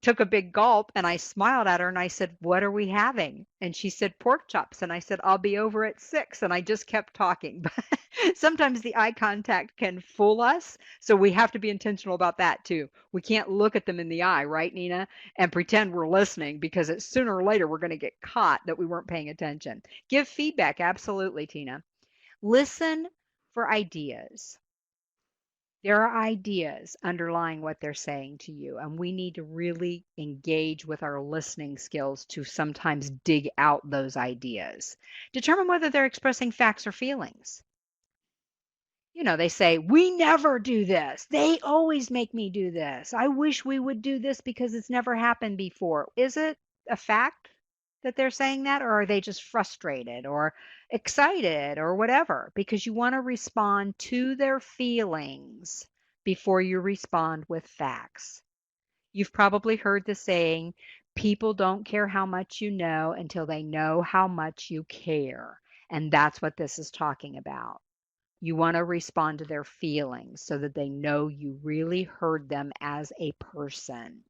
took a big gulp and I smiled at her and I said, what are we having? And she said, pork chops. And I said, I'll be over at 6. And I just kept talking. But sometimes the eye contact can fool us. So we have to be intentional about that too. We can't look at them in the eye, right, Nina? And pretend we're listening because it's sooner or later we're going to get caught that we weren't paying attention. Give feedback. Absolutely, Tina. Listen for ideas. There are ideas underlying what they're saying to you, and we need to really engage with our listening skills to sometimes dig out those ideas. Determine whether they're expressing facts or feelings. You know, they say, we never do this. They always make me do this. I wish we would do this because it's never happened before. Is it a fact that they're saying that, or are they just frustrated or excited or whatever? Because you want to respond to their feelings before you respond with facts. You've probably heard the saying, people don't care how much you know until they know how much you care. And that's what this is talking about. You want to respond to their feelings so that they know you really heard them as a person.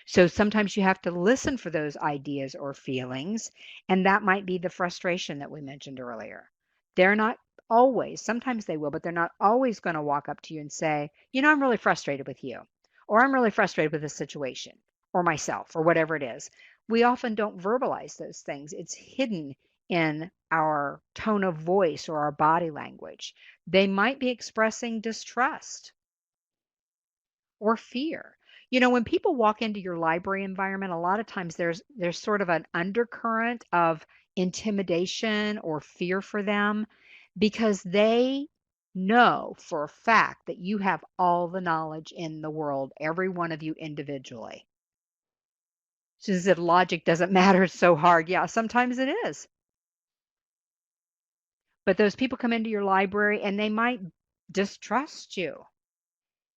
So sometimes you have to listen for those ideas or feelings, and that might be the frustration that we mentioned earlier. They're not always, sometimes they will, but they're not always going to walk up to you and say, you know, I'm really frustrated with you, or I'm really frustrated with this situation, or myself, or whatever it is. We often don't verbalize those things. It's hidden in our tone of voice or our body language. They might be expressing distrust or fear. You know, when people walk into your library environment, a lot of times there's sort of an undercurrent of intimidation or fear for them because they know for a fact that you have all the knowledge in the world, every one of you individually. She said logic doesn't matter, it's so hard. Yeah, sometimes it is. But those people come into your library and they might distrust you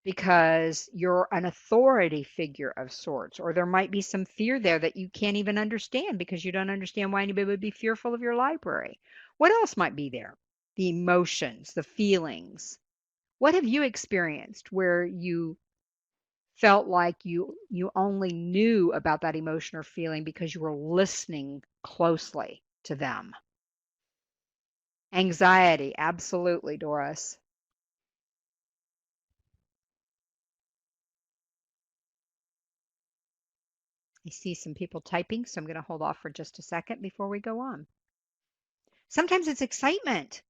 because you're an authority figure of sorts, or there might be some fear there that you can't even understand because you don't understand why anybody would be fearful of your library. What else might be there? The emotions, the feelings. What have you experienced where you felt like you only knew about that emotion or feeling because you were listening closely to them? Anxiety, absolutely, Doris. I see some people typing, so I'm going to hold off for just a second before we go on. Sometimes it's excitement.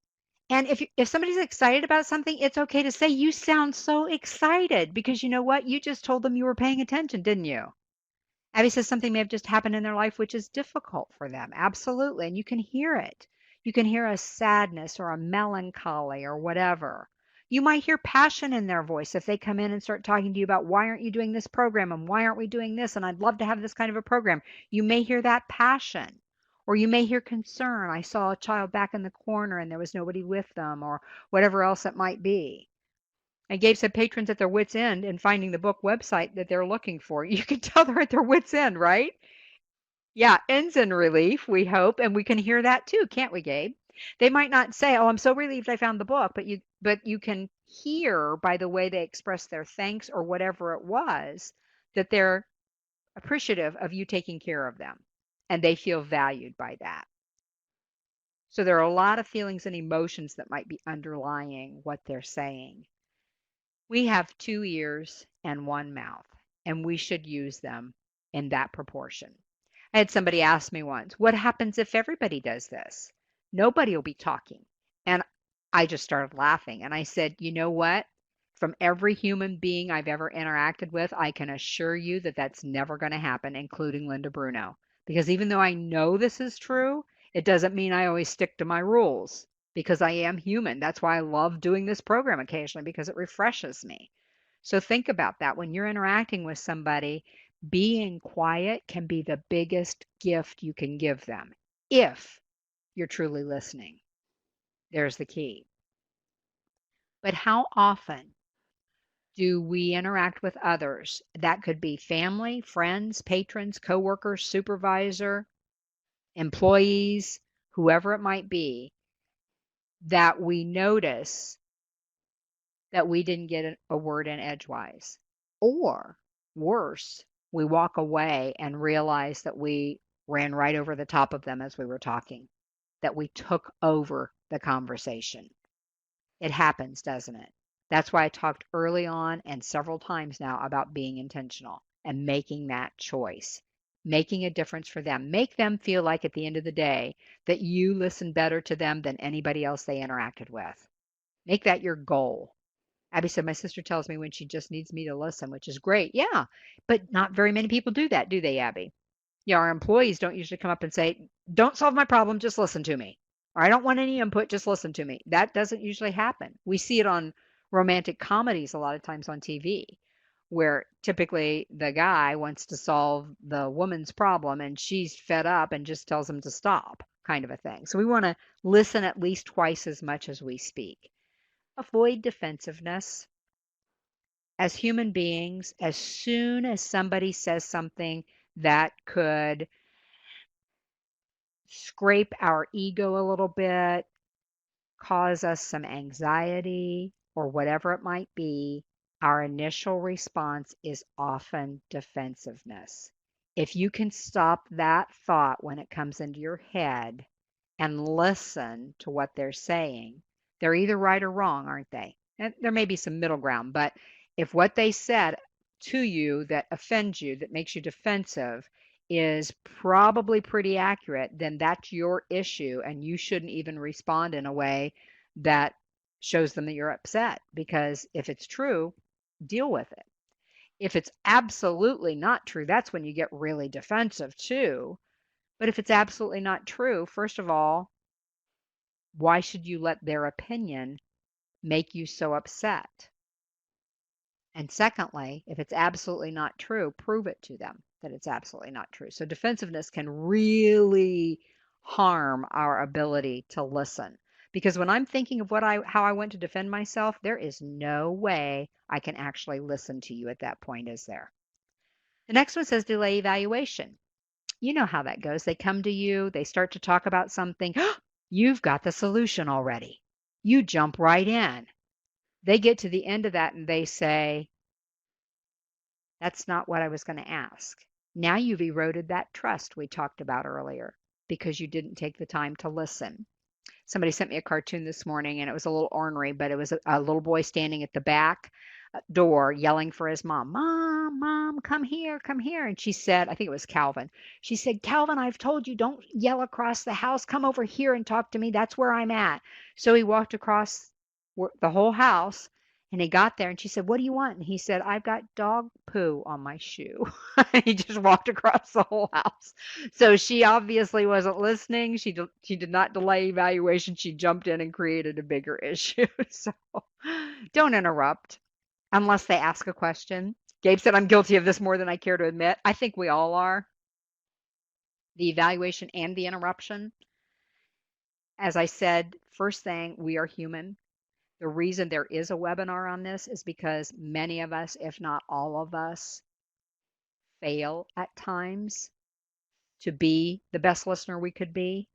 And if somebody's excited about something, it's okay to say, you sound so excited because you know what? You just told them you were paying attention, didn't you? Abby says something may have just happened in their life which is difficult for them. Absolutely. And you can hear it. You can hear a sadness or a melancholy or whatever. You might hear passion in their voice if they come in and start talking to you about why aren't you doing this program and why aren't we doing this and I'd love to have this kind of a program. You may hear that passion. Or you may hear concern. I saw a child back in the corner and there was nobody with them, or whatever else it might be. And Gabe said patrons at their wits' end in finding the book website that they're looking for. You can tell they're at their wits' end, right? Yeah, ends in relief, we hope, and we can hear that too, can't we, Gabe? They might not say, "Oh, I'm so relieved I found the book," but you can hear by the way they express their thanks or whatever it was that they're appreciative of you taking care of them and they feel valued by that. So there are a lot of feelings and emotions that might be underlying what they're saying. We have two ears and one mouth, and we should use them in that proportion. I had somebody ask me once, what happens if everybody does this? Nobody will be talking. And I just started laughing. And I said, you know what? From every human being I've ever interacted with, I can assure you that that's never going to happen, including Linda Bruno. Because even though I know this is true, it doesn't mean I always stick to my rules because I am human. That's why I love doing this program occasionally because it refreshes me. So think about that when you're interacting with somebody. Being quiet can be the biggest gift you can give them if you're truly listening. There's the key. But how often do we interact with others? That could be family, friends, patrons, coworkers, supervisor, employees, whoever it might be, that we notice that we didn't get a word in edgewise. Or worse, we walk away and realize that we ran right over the top of them as we were talking, that we took over the conversation. It happens, doesn't it? That's why I talked early on and several times now about being intentional and making that choice, making a difference for them. Make them feel like at the end of the day that you listen better to them than anybody else they interacted with. Make that your goal. Abby said, my sister tells me when she just needs me to listen, which is great. Yeah, but not very many people do that, do they, Abby? Yeah, our employees don't usually come up and say, don't solve my problem, just listen to me. Or I don't want any input, just listen to me. That doesn't usually happen. We see it on romantic comedies a lot of times on TV, where typically the guy wants to solve the woman's problem and she's fed up and just tells him to stop, kind of a thing. So we want to listen at least twice as much as we speak. Avoid defensiveness. As human beings, as soon as somebody says something that could scrape our ego a little bit, cause us some anxiety, or whatever it might be, our initial response is often defensiveness. If you can stop that thought when it comes into your head and listen to what they're saying, they're either right or wrong, aren't they? And there may be some middle ground, but if what they said to you that offends you, that makes you defensive, is probably pretty accurate, then that's your issue, and you shouldn't even respond in a way that shows them that you're upset. Because if it's true, deal with it. If it's absolutely not true, that's when you get really defensive too. But if it's absolutely not true, first of all, why should you let their opinion make you so upset? And secondly, if it's absolutely not true, prove it to them that it's absolutely not true. So defensiveness can really harm our ability to listen. Because when I'm thinking of how I went to defend myself, there is no way I can actually listen to you at that point, is there? The next one says delay evaluation. You know how that goes. They come to you, they start to talk about something. You've got the solution already. You jump right in. They get to the end of that and they say, that's not what I was going to ask. Now you've eroded that trust we talked about earlier because you didn't take the time to listen. Somebody sent me a cartoon this morning and it was a little ornery, but it was a little boy standing at the back door yelling for his mom, Mom, Mom, come here, come here. And she said, I think it was Calvin. She said, Calvin, I've told you don't yell across the house. Come over here and talk to me. That's where I'm at. So he walked across the whole house And he got there and she said, "What do you want?" And he said, "I've got dog poo on my shoe." He just walked across the whole house. So she obviously wasn't listening. She did not delay evaluation. She jumped in and created a bigger issue. So don't interrupt unless they ask a question. Gabe said, "I'm guilty of this more than I care to admit." I think we all are. The evaluation and the interruption. As I said, first thing, we are human. The reason there is a webinar on this is because many of us, if not all of us, fail at times to be the best listener we could be.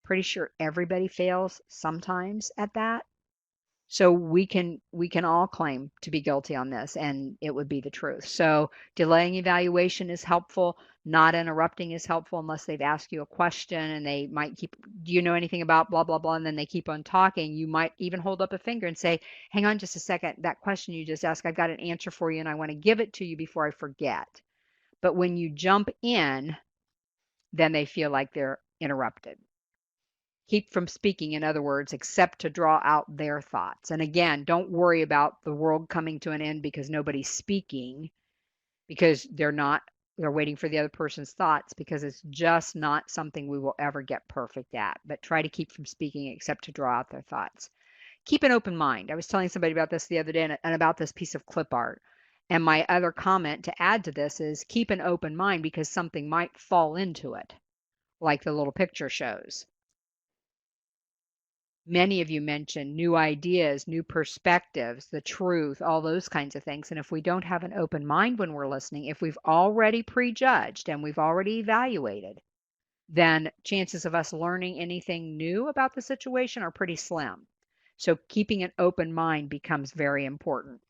Pretty sure everybody fails sometimes at that. So we can all claim to be guilty on this, and it would be the truth. So delaying evaluation is helpful. Not interrupting is helpful unless they've asked you a question and they might keep, do you know anything about blah, blah, blah? And then they keep on talking. You might even hold up a finger and say, hang on just a second. That question you just asked, I've got an answer for you and I want to give it to you before I forget. But when you jump in, then they feel like they're interrupted. Keep from speaking, in other words, except to draw out their thoughts. And again, don't worry about the world coming to an end because nobody's speaking, because they're waiting for the other person's thoughts, because it's just not something we will ever get perfect at. But try to keep from speaking except to draw out their thoughts. Keep an open mind. I was telling somebody about this the other day and about this piece of clip art. And my other comment to add to this is keep an open mind because something might fall into it, like the little picture shows. Many of you mentioned new ideas, new perspectives, the truth, all those kinds of things. And if we don't have an open mind when we're listening, if we've already prejudged and we've already evaluated, then chances of us learning anything new about the situation are pretty slim. So keeping an open mind becomes very important.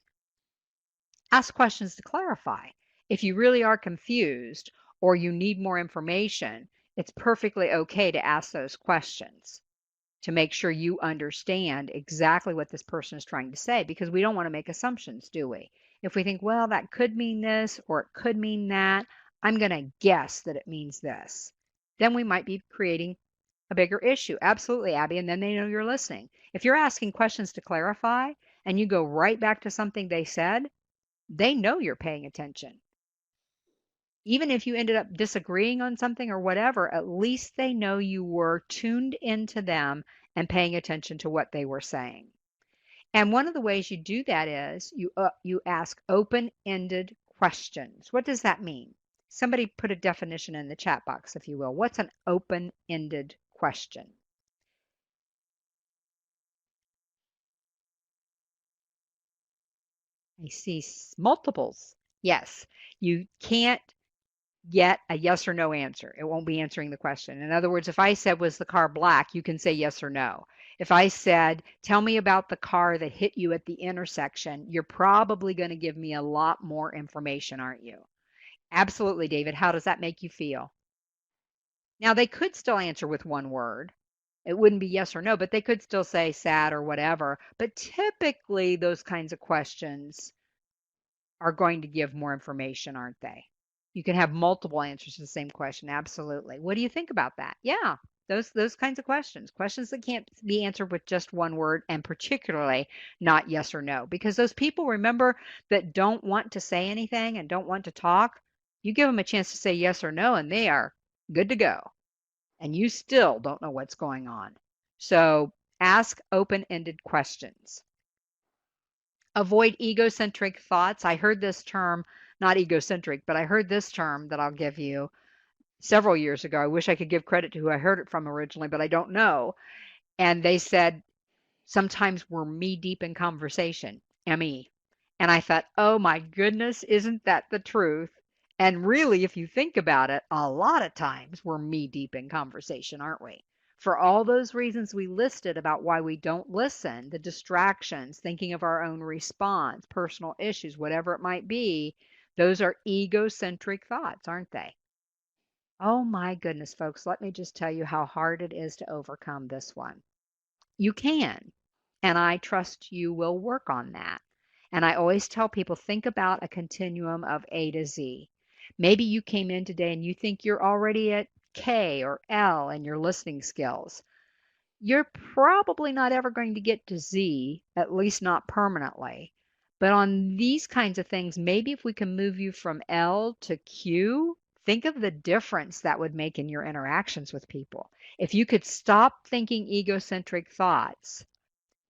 Ask questions to clarify. If you really are confused or you need more information, it's perfectly okay to ask those questions to make sure you understand exactly what this person is trying to say, because we don't want to make assumptions, do we? If we think, well, that could mean this or it could mean that, I'm going to guess that it means this, then we might be creating a bigger issue. Absolutely, Abby. And then they know you're listening. If you're asking questions to clarify and you go right back to something they said, they know you're paying attention. Even if you ended up disagreeing on something or whatever, at least they know you were tuned into them and paying attention to what they were saying. And one of the ways you do that is you ask open-ended questions. What does that mean? Somebody put a definition in the chat box, if you will. What's an open-ended question? I see multiples. Yes, you can't get a yes or no answer. It won't be answering the question. In other words, if I said, was the car black? You can say yes or no. If I said, tell me about the car that hit you at the intersection, you're probably going to give me a lot more information, aren't you? Absolutely, David. How does that make you feel? Now, they could still answer with one word. It wouldn't be yes or no, but they could still say sad or whatever. But typically, those kinds of questions are going to give more information, aren't they? You can have multiple answers to the same question. Absolutely. What do you think about that? Yeah, those kinds of questions. Questions that can't be answered with just one word, and particularly not yes or no. Because those people, remember, that don't want to say anything and don't want to talk, you give them a chance to say yes or no, and they are good to go. And you still don't know what's going on. So ask open-ended questions. Avoid egocentric thoughts. I heard this term, not egocentric, but I heard this term that I'll give you several years ago. I wish I could give credit to who I heard it from originally, but I don't know. And they said, sometimes we're me deep in conversation, ME. And I thought, oh my goodness, isn't that the truth? And really, if you think about it, a lot of times we're me deep in conversation, aren't we? For all those reasons we listed about why we don't listen, the distractions, thinking of our own response, personal issues, whatever it might be, those are egocentric thoughts, aren't they? Oh my goodness, folks, let me just tell you how hard it is to overcome this one. You can, and I trust you will work on that. And I always tell people, think about a continuum of A to Z. Maybe you came in today and you think you're already at K or L in your listening skills. You're probably not ever going to get to Z, at least not permanently. But on these kinds of things, maybe if we can move you from L to Q, think of the difference that would make in your interactions with people. If you could stop thinking egocentric thoughts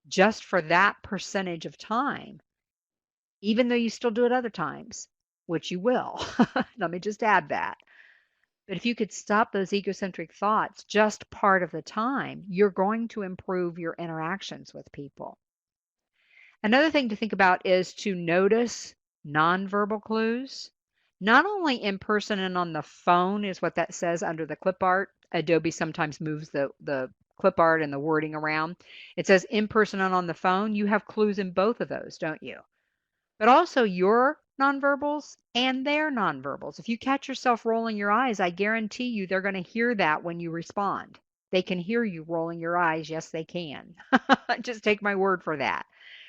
just for that percentage of time, even though you still do it other times, which you will. Let me just add that. But if you could stop those egocentric thoughts just part of the time, you're going to improve your interactions with people. Another thing to think about is to notice nonverbal clues. Not only in person and on the phone is what that says under the clip art. Adobe sometimes moves the clip art and the wording around. It says in person and on the phone. You have clues in both of those, don't you? But also your nonverbals and their nonverbals. If you catch yourself rolling your eyes, I guarantee you they're going to hear that when you respond. They can hear you rolling your eyes. Yes, they can. Just take my word for that.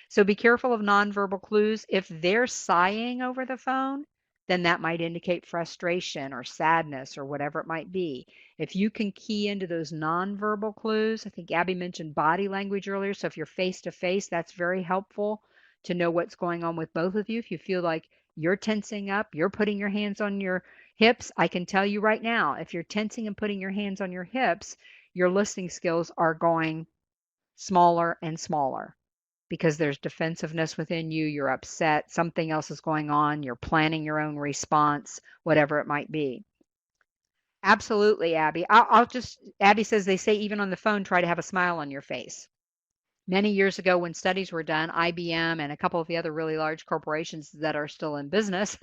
So be careful of nonverbal clues. If they're sighing over the phone, then that might indicate frustration or sadness or whatever it might be. If you can key into those nonverbal clues, I think Abby mentioned body language earlier. So if you're face to face, that's very helpful to know what's going on with both of you. If you feel like you're tensing up, you're putting your hands on your hips, I can tell you right now, if you're tensing and putting your hands on your hips, your listening skills are going smaller and smaller because there's defensiveness within you. You're upset. Something else is going on. You're planning your own response, whatever it might be. Absolutely, Abby. I'll just, Abby says they say even on the phone, try to have a smile on your face. Many years ago, when studies were done, IBM and a couple of the other really large corporations that are still in business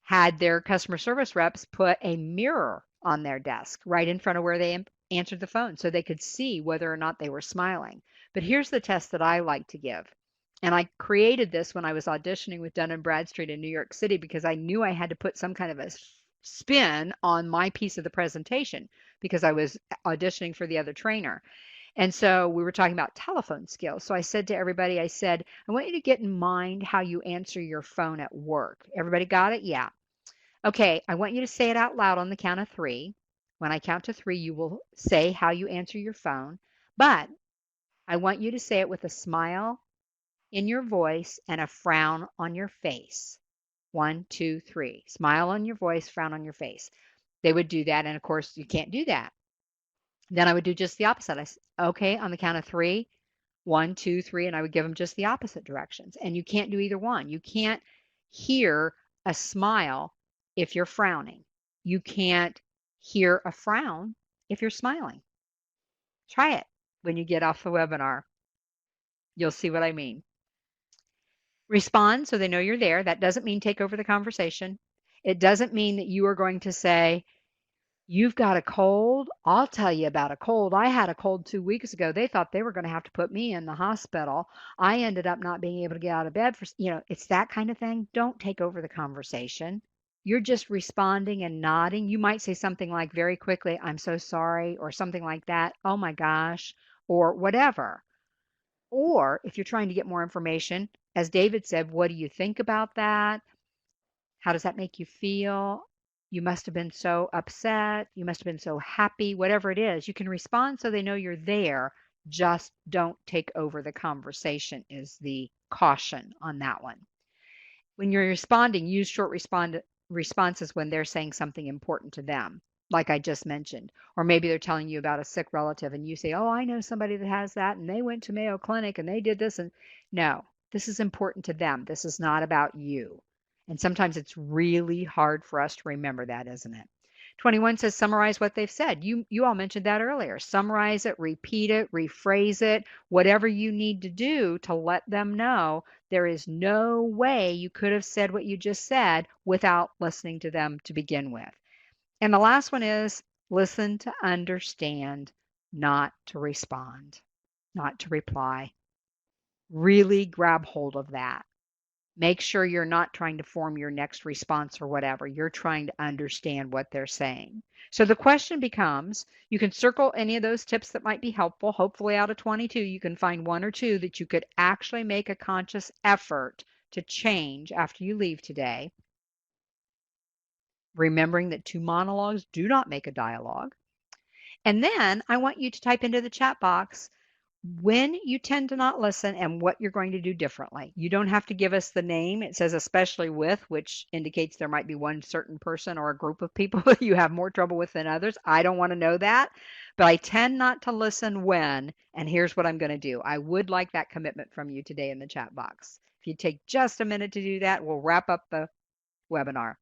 had their customer service reps put a mirror on their desk right in front of where they answered the phone so they could see whether or not they were smiling. But here's the test that I like to give. And I created this when I was auditioning with Dun& Bradstreet in New York City because I knew I had to put some kind of a spin on my piece of the presentation because I was auditioning for the other trainer. And so we were talking about telephone skills. So I said to everybody, I said, I want you to get in mind how you answer your phone at work. Everybody got it? Yeah. Okay, I want you to say it out loud on the count of three. When I count to three, you will say how you answer your phone. But I want you to say it with a smile in your voice and a frown on your face. One, two, three. Smile on your voice, frown on your face. They would do that. And of course, you can't do that. Then I would do just the opposite. Okay, on the count of three, one, two, three, and I would give them just the opposite directions. And you can't do either one. You can't hear a smile if you're frowning. You can't hear a frown if you're smiling. Try it when you get off the webinar. You'll see what I mean. Respond so they know you're there. That doesn't mean take over the conversation. It doesn't mean that you are going to say, you've got a cold? I'll tell you about a cold. I had a cold 2 weeks ago. They thought they were going to have to put me in the hospital. I ended up not being able to get out of bed for, it's that kind of thing. Don't take over the conversation. You're just responding and nodding. You might say something like very quickly, I'm so sorry, or something like that. Oh my gosh, or whatever. Or if you're trying to get more information, as David said, what do you think about that? How does that make you feel? You must have been so upset. You must have been so happy, whatever it is. You can respond so they know you're there. Just don't take over the conversation, is the caution on that one. When you're responding, use short responses when they're saying something important to them, like I just mentioned. Or maybe they're telling you about a sick relative and you say, oh, I know somebody that has that and they went to Mayo Clinic and they did this. And no, this is important to them. This is not about you. And sometimes it's really hard for us to remember that, isn't it? 21 says summarize what they've said. You all mentioned that earlier. Summarize it, repeat it, rephrase it, whatever you need to do to let them know there is no way you could have said what you just said without listening to them to begin with. And the last one is listen to understand, not to respond, not to reply. Really grab hold of that. Make sure you're not trying to form your next response or whatever. You're trying to understand what they're saying. So the question becomes, you can circle any of those tips that might be helpful. Hopefully out of 22, you can find one or two that you could actually make a conscious effort to change after you leave today. Remembering that two monologues do not make a dialogue. And then I want you to type into the chat box when you tend to not listen and what you're going to do differently. You don't have to give us the name. It says especially with, which indicates there might be one certain person or a group of people you have more trouble with than others. I don't want to know that, but I tend not to listen when, and here's what I'm going to do. I would like that commitment from you today in the chat box. If you take just a minute to do that, we'll wrap up the webinar.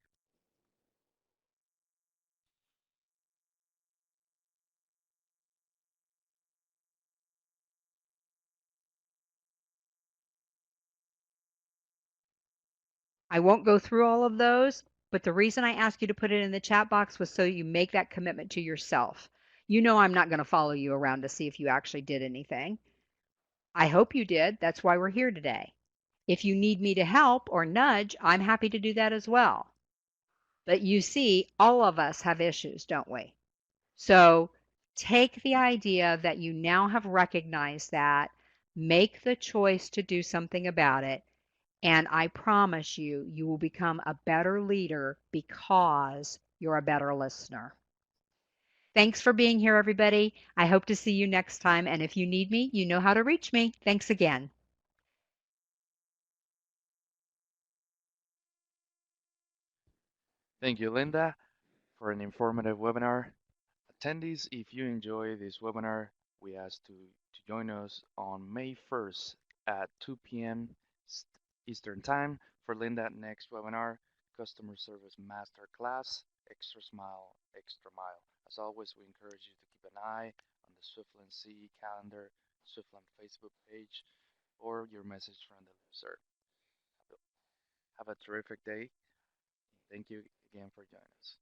I won't go through all of those, but the reason I asked you to put it in the chat box was so you make that commitment to yourself. You know I'm not going to follow you around to see if you actually did anything. I hope you did. That's why we're here today. If you need me to help or nudge, I'm happy to do that as well. But you see, all of us have issues, don't we? So take the idea that you now have recognized that, make the choice to do something about it, and I promise you, you will become a better leader because you're a better listener. Thanks for being here, everybody. I hope to see you next time. And if you need me, you know how to reach me. Thanks again. Thank you, Linda, for an informative webinar. Attendees, if you enjoy this webinar, we ask to join us on May 1st at 2 p.m. Eastern Time for Linda's next webinar, Customer Service Masterclass, Extra Smile, Extra Mile. As always, we encourage you to keep an eye on the Swiftland CE calendar, Swiftland Facebook page, or your message from the listserv. Have a terrific day. Thank you again for joining us.